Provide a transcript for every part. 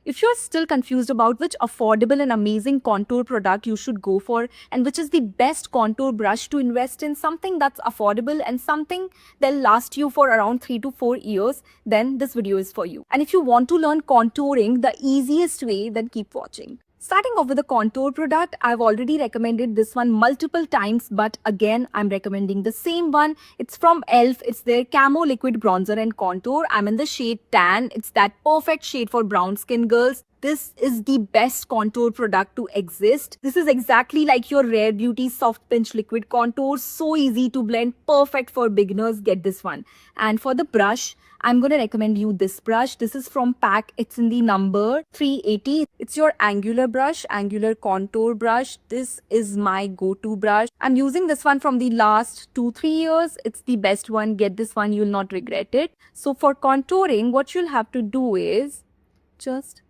If you're still confused about which affordable and amazing contour product you should go for and which is the best contour brush to invest in, something that's affordable and something that'll last you for around 3 to 4 years, then this video is for you. And if you want to learn contouring the easiest way, then keep watching. Starting off with the contour product, I've already recommended this one multiple times, but again, I'm recommending the same one. It's from e.l.f. It's their Camo Liquid Bronzer and Contour. I'm in the shade Tan. It's that perfect shade for brown skin girls. This is the best contour product to exist. This is exactly like your Rare Beauty Soft Pinch Liquid Contour. So easy to blend, perfect for beginners. Get this one. And for the brush, I'm going to recommend you this brush. This is from PAC. It's in the number 380. It's your angular brush, angular contour brush. This is my go-to brush. I'm using this one from the last 2-3 years. It's the best one. Get this one. You'll not regret it. So for contouring, what you'll have to do is just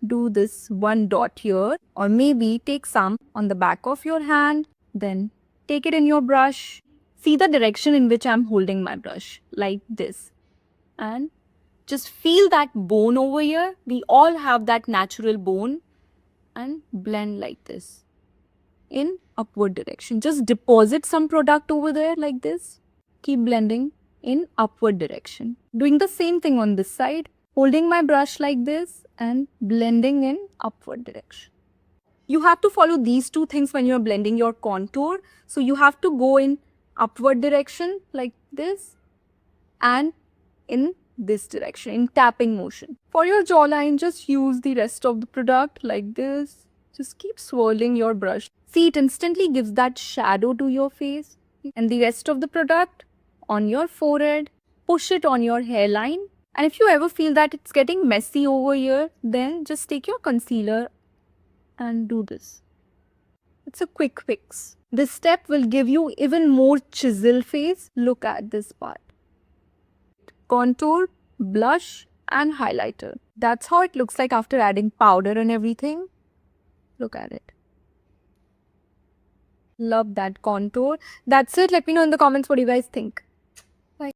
do this one dot here, or maybe take some on the back of your hand. Then take it in your brush. See the direction in which I'm holding my brush, like this. And just feel that bone over here. We all have that natural bone, and blend like this in upward direction. Just deposit some product over there like this. Keep blending in upward direction. Doing the same thing on this side, holding my brush like this and blending in upward direction. You have to follow these two things when you're blending your contour. So you have to go in upward direction like this and in this direction, in tapping motion. For your jawline, just use the rest of the product like this. Just keep swirling your brush. See, it instantly gives that shadow to your face. And the rest of the product on your forehead, push it on your hairline. And if you ever feel that it's getting messy over here, then just take your concealer and do this. It's a quick fix. This step will give you even more chisel face. Look at this part. Contour, blush and highlighter. That's how it looks like after adding powder and everything. Look at it. Love that contour. That's it. Let me know in the comments what you guys think.